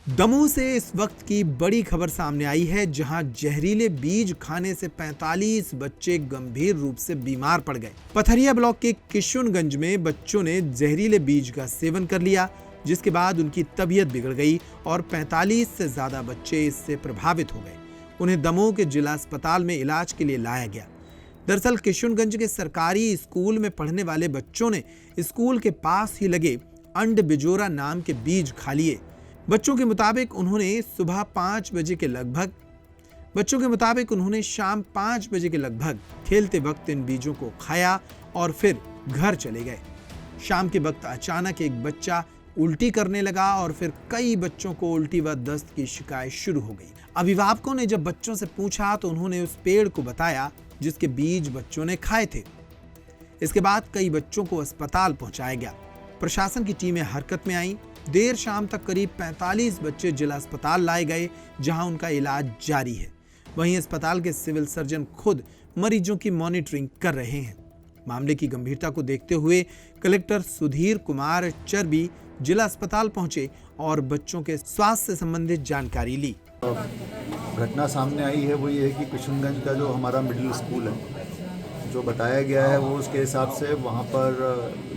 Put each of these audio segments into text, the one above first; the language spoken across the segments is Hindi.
दमोह से इस वक्त की बड़ी खबर सामने आई है, जहां जहरीले बीज खाने से 45 बच्चे गंभीर रूप से बीमार पड़ गए। पथरिया ब्लॉक के किशुनगंज में बच्चों ने जहरीले बीज का सेवन कर लिया, जिसके बाद उनकी तबीयत बिगड़ गई और 45 से ज्यादा बच्चे इससे प्रभावित हो गए। उन्हें दमोह के जिला अस्पताल में इलाज के लिए लाया गया। दरअसल किशुनगंज के सरकारी स्कूल में पढ़ने वाले बच्चों ने स्कूल के पास ही लगे अंड बिजोरा नाम के बीज खा लिए। बच्चों के मुताबिक उन्होंने शाम 5 बजे के लगभग खेलते वक्त इन बीजों को खाया और फिर घर चले गए। शाम के वक्त अचानक एक बच्चा उल्टी करने लगा और फिर कई बच्चों को उल्टी व दस्त की शिकायत शुरू हो गई। अभिभावकों ने जब बच्चों से पूछा तो उन्होंने उस पेड़ को बताया जिसके बीज बच्चों ने खाए थे। इसके बाद कई बच्चों को अस्पताल पहुंचाया गया। प्रशासन की टीमें हरकत में आई। देर शाम तक करीब 45 बच्चे जिला अस्पताल लाए गए, जहां उनका इलाज जारी है। वहीं अस्पताल के सिविल सर्जन खुद मरीजों की मॉनिटरिंग कर रहे हैं। मामले की गंभीरता को देखते हुए कलेक्टर सुधीर कुमार चरबी जिला अस्पताल पहुंचे और बच्चों के स्वास्थ्य से संबंधित जानकारी ली। घटना सामने आई है वो ये है कि किशुनगंज का जो हमारा मिडिल स्कूल है, जो बताया गया है वो उसके हिसाब से वहाँ पर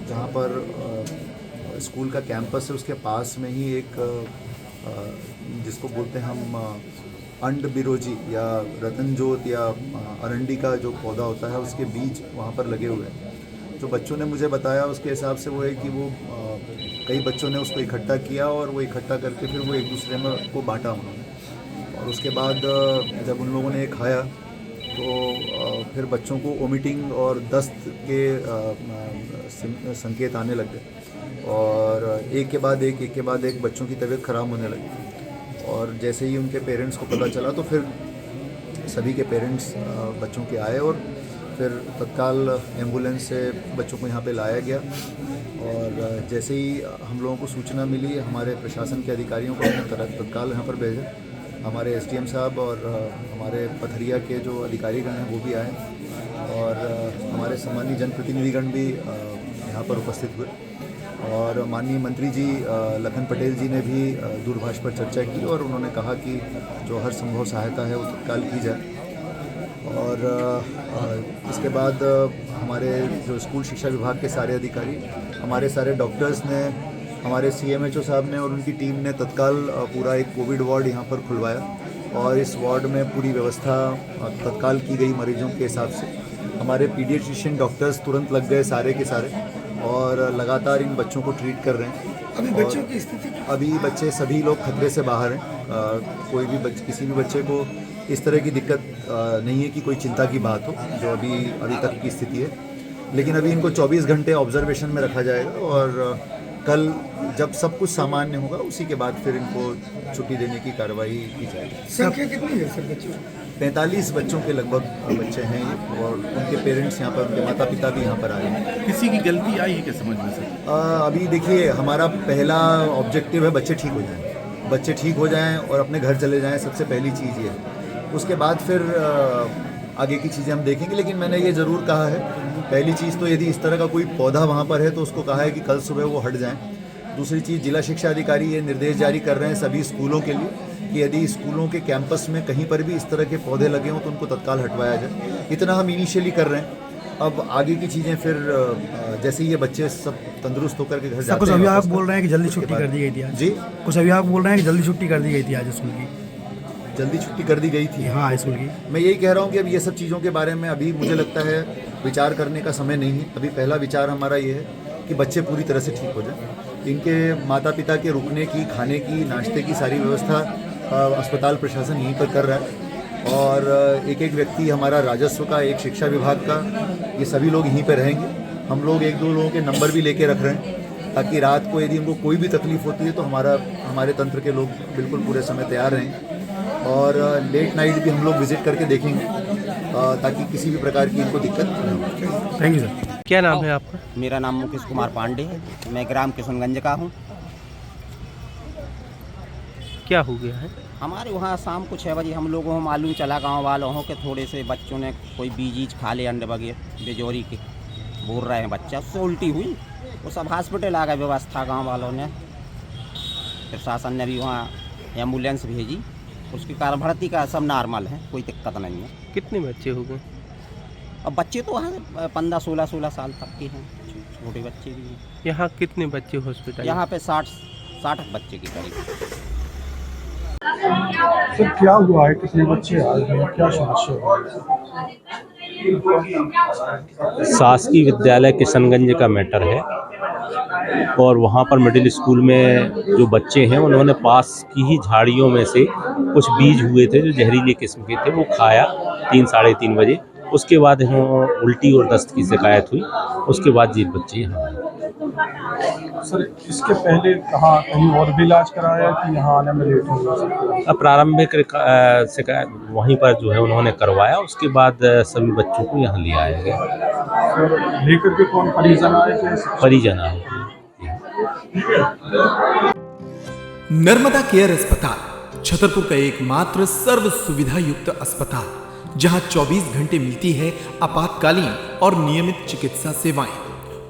जहाँ पर स्कूल का कैंपस है उसके पास में ही एक जिसको बोलते हैं हम अंड बिरोजी या रतनजोत या अरंडी का जो पौधा होता है उसके बीज वहाँ पर लगे हुए हैं। जो बच्चों ने मुझे बताया उसके हिसाब से वो है कि वो कई बच्चों ने उसको इकट्ठा किया और वो इकट्ठा करके फिर वो एक दूसरे में को बांटा उन्होंने, और उसके बाद जब उन लोगों ने खाया तो फिर बच्चों को वोमिटिंग और दस्त के संकेत आने लग गए और एक के बाद एक बच्चों की तबीयत ख़राब होने लगी। और जैसे ही उनके पेरेंट्स को पता चला तो फिर सभी के पेरेंट्स बच्चों के आए और फिर तत्काल एम्बुलेंस से बच्चों को यहाँ पे लाया गया। और जैसे ही हम लोगों को सूचना मिली, हमारे प्रशासन के अधिकारियों को हमने तत्काल यहाँ पर भेजा। हमारे एसडीएम साहब और हमारे पथरिया के जो अधिकारीगण हैं वो भी आए और हमारे सम्मानीय जनप्रतिनिधिगण भी यहाँ पर उपस्थित हुए। और माननीय मंत्री जी लखन पटेल जी ने भी दूरभाष पर चर्चा की और उन्होंने कहा कि जो हर संभव सहायता है वो तत्काल की जाए। और इसके बाद हमारे जो स्कूल शिक्षा विभाग के सारे अधिकारी, हमारे सारे डॉक्टर्स ने, हमारे CMHO साहब ने और उनकी टीम ने तत्काल पूरा एक कोविड वार्ड यहाँ पर खुलवाया और इस वार्ड में पूरी व्यवस्था तत्काल की गई मरीजों के हिसाब से। हमारे पीडियाट्रिशियन डॉक्टर्स तुरंत लग गए सारे के सारे और लगातार इन बच्चों को ट्रीट कर रहे हैं। अभी बच्चों की स्थिति, अभी बच्चे सभी लोग खतरे से बाहर हैं। कोई भी किसी भी बच्चे को इस तरह की दिक्कत नहीं है कि कोई चिंता की बात हो, जो अभी तक की स्थिति है। लेकिन अभी इनको 24 घंटे ऑब्जर्वेशन में रखा जाएगा और कल जब सब कुछ सामान्य होगा उसी के बाद फिर इनको छुट्टी देने की कार्रवाई की जाएगी। संख्या कितनी है सर बच्चों? 45 बच्चों के लगभग बच्चे हैं ये और उनके पेरेंट्स यहाँ पर, उनके माता पिता भी यहाँ पर आए हैं। किसी की गलती आई है क्या समझ में सर? अभी देखिए, हमारा पहला ऑब्जेक्टिव है बच्चे ठीक हो जाएं, बच्चे ठीक हो जाएं और अपने घर चले जाएं। सबसे पहली चीज़ ये है। उसके बाद फिर आगे की चीज़ें हम देखेंगे। लेकिन मैंने ये ज़रूर कहा है, पहली चीज़ तो यदि इस तरह का कोई पौधा वहाँ पर है तो उसको कहा है कि कल सुबह वो हट जाएं। दूसरी चीज़, जिला शिक्षा अधिकारी ये निर्देश जारी कर रहे हैं सभी स्कूलों के लिए कि यदि स्कूलों के कैंपस में कहीं पर भी इस तरह के पौधे लगे हों तो उनको तत्काल हटवाया जाए। इतना हम इनिशियली कर रहे हैं। अब आगे की चीज़ें फिर जैसे ही ये बच्चे सब तंदुरुस्त होकर के घर जाते हैं। कुछ अभिभावक बोल रहे हैं कि जल्दी छुट्टी कर दी गई थी आज। जी, कुछ अभिभावक बोल रहे हैं कि जल्दी छुट्टी कर दी गई थी आज स्कूल की। जल्दी छुट्टी कर दी गई थी? हाँ, स्कूल की। मैं यही कह रहा हूँ कि अब ये सब चीज़ों के बारे में अभी मुझे लगता है विचार करने का समय नहीं है। अभी पहला विचार हमारा ये है कि बच्चे पूरी तरह से ठीक हो जाएं। इनके माता पिता के रुकने की, खाने की, नाश्ते की सारी व्यवस्था अस्पताल प्रशासन यहीं पर कर रहा है और एक एक व्यक्ति हमारा राजस्व का, एक शिक्षा विभाग का, ये सभी लोग यहीं पर रहेंगे। हम लोग 1-2 लोगों के नंबर भी लेके रख रहे हैं ताकि रात को यदि उनको कोई भी तकलीफ होती है तो हमारे तंत्र के लोग बिल्कुल पूरे समय तैयार रहेंगे। और लेट नाइट भी हम लोग विजिट करके देखेंगे ताकि किसी भी प्रकार की इनको दिक्कत न हो। Thank you sir. क्या नाम है आपका? मेरा नाम मुकेश कुमार पांडे है। मैं ग्राम किशुनगंज का हूँ। क्या हो गया है? हमारे वहाँ शाम को 6 बजे हम लोगों को मालूम चला, गांव वालों हो कि थोड़े से बच्चों ने कोई बीज खा ले अंडे वगैरह बिजोरी के, बोल रहे हैं बच्चा, उससे उल्टी हुई। वो सब हॉस्पिटल आ गए, व्यवस्था गाँव वालों ने, प्रशासन ने भी वहाँ एम्बुलेंस भेजी, उसके कारण भर्ती का सब नॉर्मल है, कोई दिक्कत नहीं है। कितने बच्चे हो गए? अब बच्चे तो हैं 15-16 साल तक के हैं, छोटे बच्चे भी हैं। यहाँ कितने बच्चे हॉस्पिटल? यहाँ पे 60 बच्चे की करीब। सर क्या हुआ है, कितने बच्चे आए हैं, क्या समस्या हुई? शासकीय विद्यालय किशनगंज का मैटर है और वहाँ पर मिडिल स्कूल में जो बच्चे हैं उन्होंने पास की ही झाड़ियों में से कुछ बीज हुए थे जो जहरीले किस्म के थे, वो खाया 3-3:30 बजे। उसके बाद उल्टी और दस्त की शिकायत हुई, उसके बाद ये बच्चे यहाँ आए। सर इसके पहले कहाँ कहीं और भी इलाज कराया कि यहाँ आने में लेट हो गया? प्रारंभिक शिकायत वहीं पर जो है उन्होंने करवाया, उसके बाद सभी बच्चों को यहाँ ले आया गया। सर लेकर के कौन परिजन आए थे? परिजन आए थे। नर्मदा केयर अस्पताल छतरपुर का एकमात्र सर्व सुविधा युक्त अस्पताल, जहां 24 घंटे मिलती है आपातकालीन और नियमित चिकित्सा सेवाएं।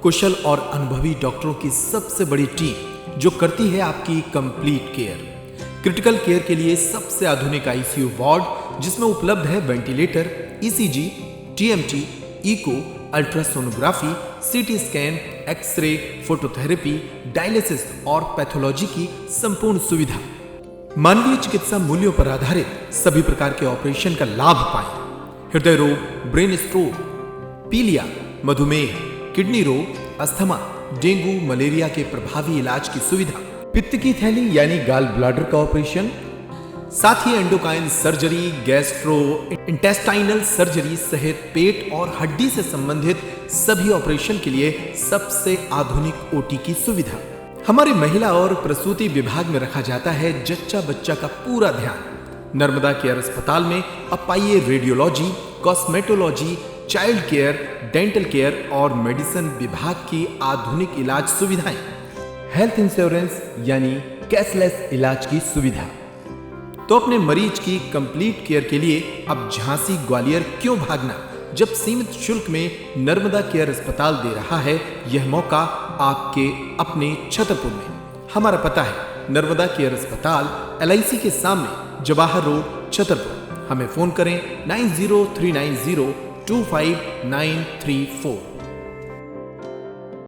कुशल और अनुभवी डॉक्टरों की सबसे बड़ी टीम जो करती है आपकी कंप्लीट केयर। क्रिटिकल केयर के लिए सबसे आधुनिक आईसीयू वार्ड, जिसमें उपलब्ध है ventilator, ECG, TMT, echo, ultrasonography, CT scan, X ray, phototherapy, dialysis और पैथोलॉजी की संपूर्ण सुविधा। मानवीय चिकित्सा मूल्यों पर आधारित सभी प्रकार के ऑपरेशन का लाभ पाएं। हृदय रोग, ब्रेन स्ट्रोक, पीलिया, मधुमेह, किडनी रोग, अस्थमा, डेंगू, मलेरिया के प्रभावी इलाज की सुविधा, पित्त की थैली यानी गाल ब्लैडर का ऑपरेशन, साथ ही endocrine surgery, gastro intestinal surgery सहित पेट और हड्डी से संबंधित सभी ऑपरेशन के लिए सबसे आधुनिक ओटी की सुविधा। हमारे महिला और प्रसूति विभाग में रखा जाता है जच्चा बच्चा का पूरा ध्यान। नर्मदा केयर अस्पताल में अब पाइए radiology, cosmetology, child care, dental care और मेडिसिन विभाग की आधुनिक इलाज सुविधाएं, हेल्थ इंश्योरेंस यानी कैशलेस इलाज की सुविधा। तो अपने मरीज की कंप्लीट केयर के लिए अब झांसी ग्वालियर क्यों भागना, जब सीमित शुल्क में नर्मदा केयर अस्पताल दे रहा है यह मौका आपके अपने छतरपुर में। हमारा पता है नर्मदा केयर अस्पताल LIC के सामने, जवाहर रोड, छतरपुर। हमें फोन करें 9039025934।